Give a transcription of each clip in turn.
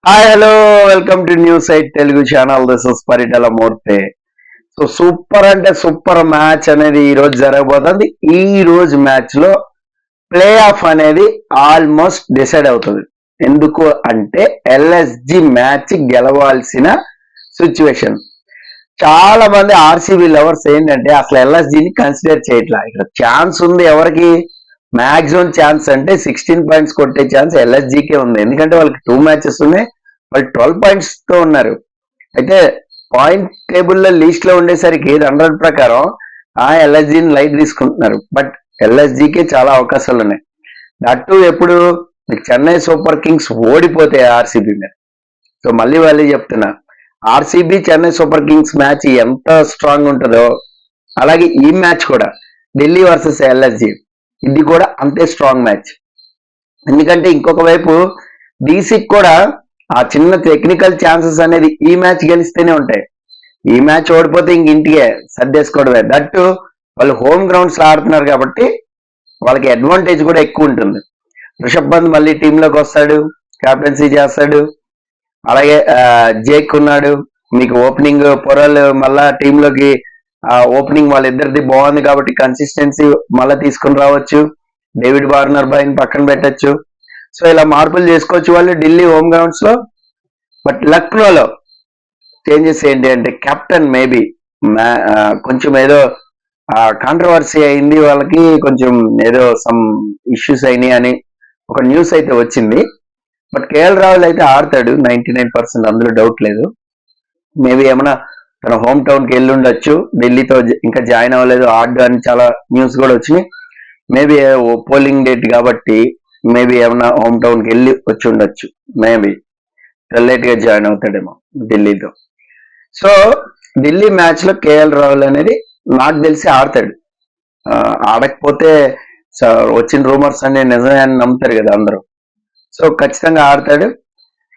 Hi hello welcome to new site Telugu channel. This is Paritala Murthy. So super అంటే super match అనేది ఈ రోజు జరగబోతుంది. ఈ రోజు మ్యాచ్ లో ప్లే ఆఫ్ అనేది ఆల్మోస్ట్ డిసైడ్ అవుతుంది. ఎందుకు అంటే ఎల్ఎస్జి మ్యాచ్ గెలవాల్సిన సిచ్యువేషన్. చాలా మంది ఆర్సీబీ లవర్స్ ఏంటంటే అసలు ఎల్ఎస్జిని కన్సిడర్ చేయట్లా. ఇక్కడ ఛాన్స్ ఉంది ఎవరికి, మాక్సిమం ఛాన్స్ అంటే 16 పాయింట్స్ కొట్టే ఛాన్స్ ఎల్ఎస్జికే ఉంది. ఎందుకంటే వాళ్ళకి 2 మ్యాచెస్ ఉన్నాయి, వాళ్ళు 12 పాయింట్స్ తో ఉన్నారు. అయితే పాయింట్ టేబుల్ లో లీస్ట్ లో ఉండేసరికి 100 ప్రకారం ఆ ఎల్ఎస్జిని లైట్ తీసుకుంటున్నారు. బట్ ఎల్ఎస్జికే చాలా అవకాశాలు ఉన్నాయి. అటు ఎప్పుడు చెన్నై సూపర్ కింగ్స్ ఓడిపోతే ఆర్సీబీ మీద. సో మళ్ళీ వాళ్ళే చెప్తున్నా, RCB Chennai super Kings match ఎంత స్ట్రాంగ్ ఉంటుందో అలాగే ఈ మ్యాచ్ కూడా ఢిల్లీ వర్సెస్ ఎల్ఎస్జి ఇది కూడా అంతే స్ట్రాంగ్ మ్యాచ్. ఎందుకంటే ఇంకొక వైపు డీసీకి కూడా ఆ చిన్న టెక్నికల్ ఛాన్సెస్ అనేది ఈ మ్యాచ్ గెలిస్తేనే ఉంటాయి. ఈ మ్యాచ్ ఓడిపోతే ఇంక ఇంటికే సర్దేసుకోవడమే. దట్టు వాళ్ళు హోమ్ గ్రౌండ్స్ ఆడుతున్నారు కాబట్టి వాళ్ళకి అడ్వాంటేజ్ కూడా ఎక్కువ ఉంటుంది. రిషబ్ పంత్ మళ్ళీ టీంలోకి వస్తాడు, కెప్టెన్సీ చేస్తాడు. అలాగే జేక్ ఉన్నాడు, మీకు ఓపెనింగ్ పొరల్ మళ్ళా టీంలోకి ఓపెనింగ్ వాళ్ళిద్దరిది బాగుంది కాబట్టి కన్సిస్టెన్సీ మళ్ళీ తీసుకుని రావచ్చు. డేవిడ్ వార్నర్ బాయ్ని పక్కన పెట్టచ్చు. సో ఇలా మార్పులు చేసుకోవచ్చు వాళ్ళు ఢిల్లీ హోమ్ గ్రౌండ్స్ లో. బట్ లక్నోలో చేంజెస్ ఏంటి అంటే కెప్టెన్ మేబీ కొంచెం ఏదో కాంట్రవర్సీ అయింది, వాళ్ళకి కొంచెం ఏదో సమ్ ఇష్యూస్ అయినాయి అని ఒక న్యూస్ అయితే వచ్చింది. బట్ కేఎల్ రాహుల్ అయితే ఆడతాడు 99%, అందులో డౌట్ లేదు. మేబీ ఏమైనా తన హోమ్ టౌన్కి వెళ్ళి ఉండొచ్చు, ఢిల్లీతో ఇంకా జాయిన్ అవ్వలేదు ఆడు అని చాలా న్యూస్ కూడా వచ్చినాయి. మేబీ పోలింగ్ డేట్ కాబట్టి మేబీ ఏమైనా హోమ్ టౌన్కి వెళ్ళి వచ్చి ఉండొచ్చు. మేబీ లేట్ గా జాయిన్ అవుతాడేమో ఢిల్లీతో. సో ఢిల్లీ మ్యాచ్ లో కేఎల్ రాహుల్ అనేది నాకు తెలిసి ఆడతాడు. ఆడకపోతే వచ్చిన రూమర్స్ అన్ని నిజమే అని నమ్ముతారు కదా అందరూ. సో ఖచ్చితంగా ఆడతాడు.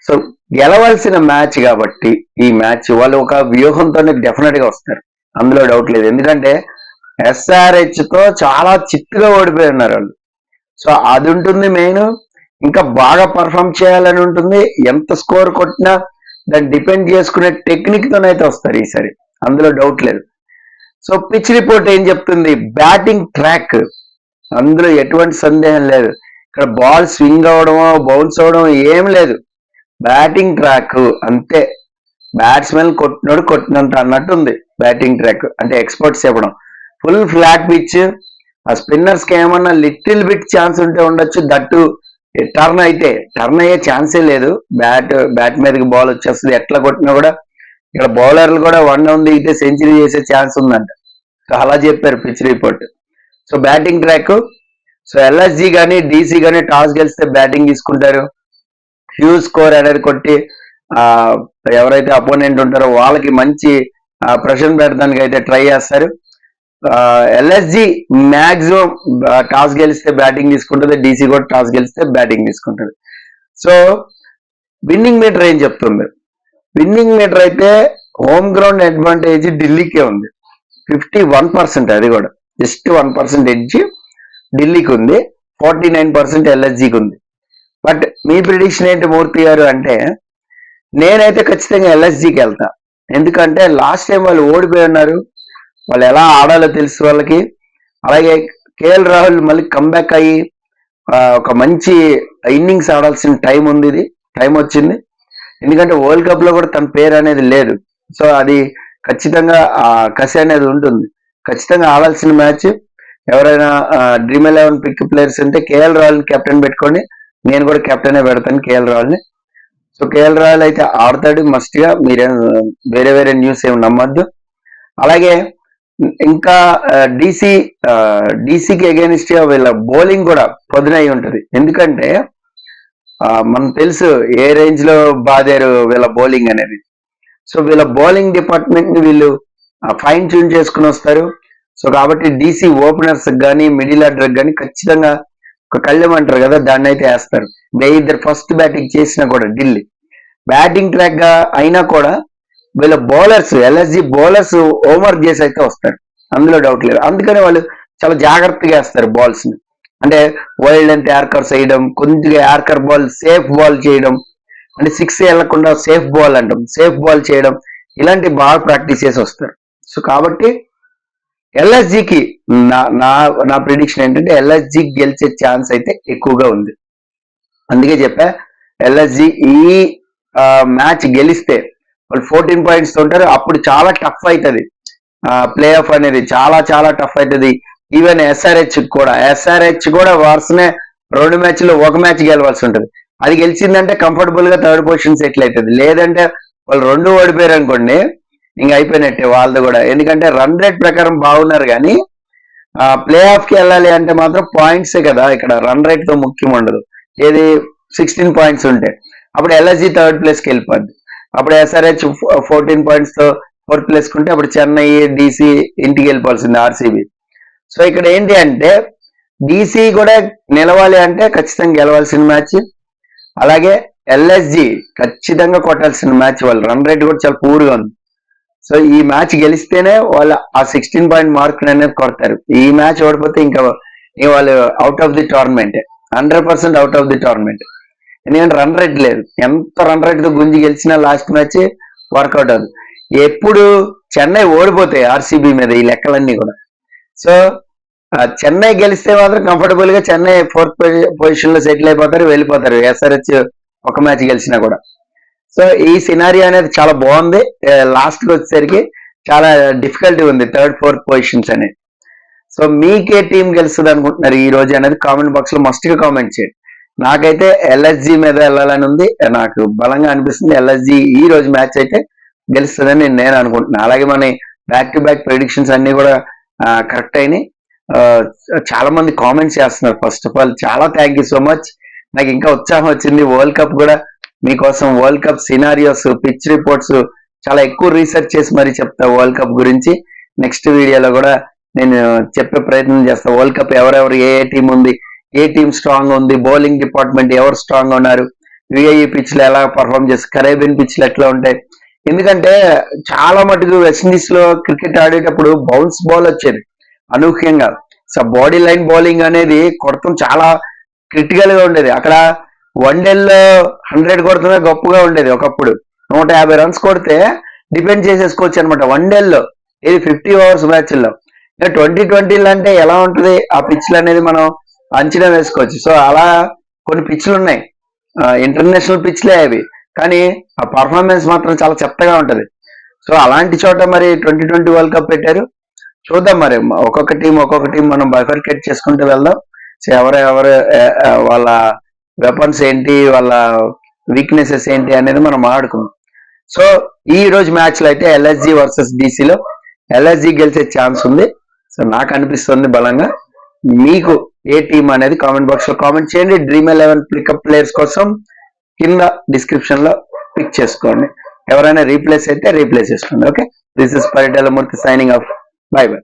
సో గెలవాల్సిన మ్యాచ్ కాబట్టి ఈ మ్యాచ్ వాళ్ళు ఒక వ్యూహంతోనే డెఫినెట్ గా వస్తారు, అందులో డౌట్ లేదు. ఎందుకంటే ఎస్ఆర్హెచ్ తో చాలా చిత్తుగా ఓడిపోయి ఉన్నారు వాళ్ళు. సో అది ఉంటుంది మెయిన్. ఇంకా బాగా పర్ఫామ్ చేయాలని ఉంటుంది. ఎంత స్కోర్ కొట్టినా దాన్ని డిపెండ్ చేసుకునే టెక్నిక్ తోనైతే వస్తారు ఈసారి, అందులో డౌట్ లేదు. సో పిచ్ రిపోర్ట్ ఏం చెప్తుంది, బ్యాటింగ్ ట్రాక్, అందులో ఎటువంటి సందేహం లేదు. ఇక్కడ బాల్ స్వింగ్ అవడమో బౌన్స్ అవడం ఏం లేదు, బ్యాటింగ్ ట్రాక్ అంతే. బ్యాట్స్మెన్ కొట్టినోడు కొట్టినంత అన్నట్టు ఉంది బ్యాటింగ్ ట్రాక్ అంటే. ఎక్స్పర్ట్స్ చెప్పడం ఫుల్ ఫ్లాట్ పిచ్. ఆ స్పిన్నర్స్ కి ఏమన్నా లిటిల్ బిట్ ఛాన్స్ ఉంటే ఉండొచ్చు. దట్టు టర్న్ అయితే టర్న్ అయ్యే ఛాన్సే లేదు. బ్యాట్ మీదకి బాల్ వచ్చేస్తుంది ఎట్లా కొట్టినా కూడా. ఇక్కడ బౌలర్లు కూడా 1 డౌన్ దిగితే సెంచరీ చేసే ఛాన్స్ ఉందంట. సో అలా చెప్పారు pitch report. So batting track. So LSG కానీ డీసీ కానీ టాస్ గెలిస్తే బ్యాటింగ్ తీసుకుంటారు. హ్యూజ్ స్కోర్ అనేది కొట్టి ఎవరైతే అపోనెంట్ ఉంటారో వాళ్ళకి మంచి ప్రెషర్ పెడతానికి అయితే ట్రై చేస్తారు. ఎల్ఎస్జి మ్యాక్సిమం టాస్ గెలిస్తే బ్యాటింగ్ తీసుకుంటుంది, డీసీ కూడా టాస్ గెలిస్తే బ్యాటింగ్ తీసుకుంటుంది. సో విన్నింగ్ మీటర్ ఏం చెప్తుంది, విన్నింగ్ మీటర్ అయితే హోమ్ గ్రౌండ్ అడ్వాంటేజ్ ఢిల్లీకే ఉంది 51%. అది కూడా జస్ట్ 1% ఎడ్జ్ ఢిల్లీకి ఉంది, 49% ఎల్ఎస్జికి ఉంది. బట్ మీ ప్రిడిక్షన్ ఏంటి మూర్తి గారు అంటే, నేనైతే ఖచ్చితంగా ఎల్ఎస్జికి వెళ్తా. ఎందుకంటే లాస్ట్ టైం వాళ్ళు ఓడిపోయి ఉన్నారు, వాళ్ళు ఎలా ఆడాలో తెలుసు వాళ్ళకి. అలాగే కేఎల్ రాహుల్ మళ్ళీ కంబ్యాక్ అయ్యి ఒక మంచి ఇన్నింగ్స్ ఆడాల్సిన టైం ఉంది, ఇది టైం వచ్చింది. ఎందుకంటే వరల్డ్ కప్ లో కూడా తన పేరు అనేది లేదు. సో అది ఖచ్చితంగా కసి అనేది ఉంటుంది. ఖచ్చితంగా ఆడాల్సిన మ్యాచ్. ఎవరైనా డ్రీమ్ 11 పిక్ ప్లేయర్స్ అంటే కేఎల్ రాహుల్ కెప్టెన్ పెట్టుకోండి, నేను కూడా కెప్టెనే పెడతాను కేఎల్ రాహుల్ని. సో కేఎల్ రాహుల్ అయితే ఆడతాడు మస్ట్ గా, మీరేం వేరే న్యూస్ ఏమి నమ్మద్దు. అలాగే ఇంకా డీసీకి అగేనిస్ట్ గా వీళ్ళ బౌలింగ్ కూడా పదునై ఉంటది. ఎందుకంటే మనకు తెలుసు ఏ రేంజ్ లో బాదారు వీళ్ళ బౌలింగ్ అనేది. సో వీళ్ళ బౌలింగ్ డిపార్ట్మెంట్ ని వీళ్ళు ఫైన్ ట్యూన్ చేసుకుని వస్తారు. సో కాబట్టి డీసీ ఓపెనర్స్ కానీ మిడిల్ ఆర్డర్ కానీ ఖచ్చితంగా ఒక కళ్ళెం అంటారు కదా, దాన్ని అయితే వేస్తారు. ఇద్దరు ఫస్ట్ బ్యాటింగ్ చేసినా కూడా ఢిల్లీ బ్యాటింగ్ ట్రాక్ గా అయినా కూడా వీళ్ళ బౌలర్స్ ఎల్ఎస్జి బౌలర్స్ హోంవర్క్ చేసి అయితే వస్తారు, అందులో డౌట్ లేదు. అందుకని వాళ్ళు చాలా జాగ్రత్తగా వేస్తారు బాల్స్ ని. అంటే వైల్డ్ అండ్ యార్కర్స్ వేయడం, కొద్దిగా యార్కర్ బాల్ సేఫ్ బాల్ చేయడం, అంటే 6 వెళ్లకుండా సేఫ్ బాల్ అంటాం, సేఫ్ బాల్ చేయడం, ఇలాంటి బాగా ప్రాక్టీస్ చేసి వస్తారు. సో కాబట్టి ఎల్ఎస్జికి నా నా నా ప్రిడిక్షన్ ఏంటంటే ఎల్ఎస్జి గెలిచే ఛాన్స్ అయితే ఎక్కువగా ఉంది. అందుకే చెప్పా, ఎల్ఎస్జి ఈ మ్యాచ్ గెలిస్తే వాళ్ళు 14 పాయింట్స్ ఉంటారు. అప్పుడు చాలా టఫ్ అవుతుంది ప్లే ఆఫ్ అనేది, చాలా చాలా టఫ్ అవుతుంది. ఈవెన్ ఎస్ఆర్హెచ్ కూడా వరుసనే 2 మ్యాచ్లో 1 మ్యాచ్ గెలవాల్సి ఉంటుంది. అది గెలిచిందంటే కంఫర్టబుల్ గా 3rd పొజిషన్ సెటిల్ అవుతుంది. లేదంటే వాళ్ళు 2 ఓడిపోయారు అనుకోండి, ఇంకా అయిపోయినట్టే వాళ్ళది కూడా. ఎందుకంటే రన్ రేట్ ప్రకారం బాగున్నారు, కానీ ప్లే ఆఫ్ కి వెళ్ళాలి అంటే మాత్రం పాయింట్సే కదా, ఇక్కడ రన్ రేట్ తో ముఖ్యం ఉండదు. ఏది 16 పాయింట్స్ ఉంటే అప్పుడు ఎల్ఎస్జి 3rd ప్లేస్ కి వెళ్ళిపోద్ది. అప్పుడు ఎస్ఆర్హెచ్ 14 పాయింట్స్ తో 4th ప్లేస్ కుంటే అప్పుడు చెన్నై, డీసీ ఇంటికి వెళ్ళిపోవాల్సింది, ఆర్సీబీ. సో ఇక్కడ ఏంటి అంటే డీసీ కూడా నిలవాలి అంటే ఖచ్చితంగా గెలవాల్సిన మ్యాచ్, అలాగే ఎల్ఎస్జి ఖచ్చితంగా కొట్టాల్సిన మ్యాచ్. వాళ్ళ రన్ రేట్ కూడా చాలా పూర్గా ఉంది. సో ఈ మ్యాచ్ గెలిస్తేనే వాళ్ళు ఆ 16 పాయింట్ మార్క్ అనేది కొడతారు. ఈ మ్యాచ్ ఓడిపోతే ఇంకా వాళ్ళు out of the tournament, 100% out of the tournament. ఎందుకంటే రన్ రేట్ లేదు, ఎంత రన్ రేట్ తో గుంజి గెలిచినా లాస్ట్ మ్యాచ్ వర్కౌట్ అవుతుంది. ఎప్పుడు చెన్నై ఓడిపోతాయి ఆర్సీబీ మీద ఈ లెక్కలన్నీ కూడా. సో చెన్నై గెలిస్తే మాత్రం కంఫర్టబుల్ గా చెన్నై 4th పొజిషన్ లో సెటిల్ అయిపోతారు, వెళ్ళిపోతారు ఎస్ఆర్హెచ్ 1 మ్యాచ్ గెలిచినా కూడా. సో ఈ సినారియో అనేది చాలా బాగుంది. లాస్ట్ కి వచ్చేసరికి చాలా డిఫికల్టీ ఉంది 3rd, 4th పొజిషన్స్ అనేది. సో మీకే టీం గెలుస్తుంది అనుకుంటున్నారు ఈ రోజు అనేది కామెంట్ బాక్స్ లో మస్ట్ గా కామెంట్ చేయండి. నాకైతే ఎల్ఎస్జి మీద వెళ్ళాలని ఉంది, నాకు బలంగా అనిపిస్తుంది ఎల్ఎస్జి ఈ రోజు మ్యాచ్ అయితే గెలుస్తుందని నేను అనుకుంటున్నాను. అలాగే మన బ్యాక్ టు బ్యాక్ ప్రెడిక్షన్స్ అన్ని కూడా కరెక్ట్ అయినాయి. చాలా మంది కామెంట్స్ చేస్తున్నారు. ఫస్ట్ ఆఫ్ ఆల్ చాలా థ్యాంక్ యూ సో మచ్. నాకు ఇంకా ఉత్సాహం వచ్చింది. వరల్డ్ కప్ కూడా మీకోసం world cup scenarios, pitch reports చాలా ఎక్కువ రీసెర్చ్ చేసి మరీ చెప్తా. వరల్డ్ కప్ గురించి నెక్స్ట్ వీడియోలో కూడా నేను చెప్పే ప్రయత్నం చేస్తా. వరల్డ్ కప్ ఎవరెవరు, ఏ టీం ఉంది, ఏ టీం స్ట్రాంగ్ ఉంది, బౌలింగ్ డిపార్ట్మెంట్ ఎవరు స్ట్రాంగ్ ఉన్నారు, యుఏఈ పిచ్లు ఎలా పర్ఫామ్ చేస్తారు, కరేబియన్ పిచ్లు ఎట్లా ఉంటాయి. ఎందుకంటే చాలా మటుకు వెస్టిండీస్ లో క్రికెట్ ఆడేటప్పుడు బౌన్స్ బాల్ వచ్చేది అనూహ్యంగా. సో బాడీ లైన్ బౌలింగ్ అనేది కొడతాం చాలా క్రిటికల్ గా ఉండేది. అక్కడ 1 డేల్లో 100 కొడుతున్నా గొప్పగా ఉండేది. ఒకప్పుడు 150 రన్స్ కొడితే డిపెండ్ చేసేసుకోవచ్చు అనమాట 1 డేల్లో. ఇది 50 ఓవర్స్ మ్యాచ్ల్లో. 2020 అంటే ఎలా ఉంటుంది ఆ పిచ్లు అనేది మనం అంచనా వేసుకోవచ్చు. సో అలా కొన్ని పిచ్లు ఉన్నాయి, ఇంటర్నేషనల్ పిచ్లే అవి, కానీ ఆ పర్ఫార్మెన్స్ మాత్రం చాలా చెత్తగా ఉంటది. సో అలాంటి చోట మరి 2020 వరల్డ్ కప్ పెట్టారు. చూద్దాం మరి ఒక్కొక్క టీం మనం బైఫర్కేట్ చేసుకుంటూ వెళ్దాం. సో ఎవరు వాళ్ళ వెపన్స్ ఏంటి, వాళ్ళ వీక్నెసెస్ ఏంటి అనేది మనం ఆడుకుందాం. సో ఈ రోజు మ్యాచ్ లో అయితే ఎల్ఎస్జి వర్సెస్ డీసీలో ఎల్ఎస్జి గెలిచే ఛాన్స్ ఉంది. సో నాకు అనిపిస్తుంది బలంగా. మీకు ఏ టీం అనేది కామెంట్ బాక్స్ లో కామెంట్ చేయండి. Dream11 పికప్ ప్లేయర్స్ కోసం కింద డిస్క్రిప్షన్ లో పిక్ చేసుకోండి. ఎవరైనా రీప్లేస్ అయితే రీప్లేస్ చేసుకోండి. Okay, this is Paritala Murthy signing off. By by.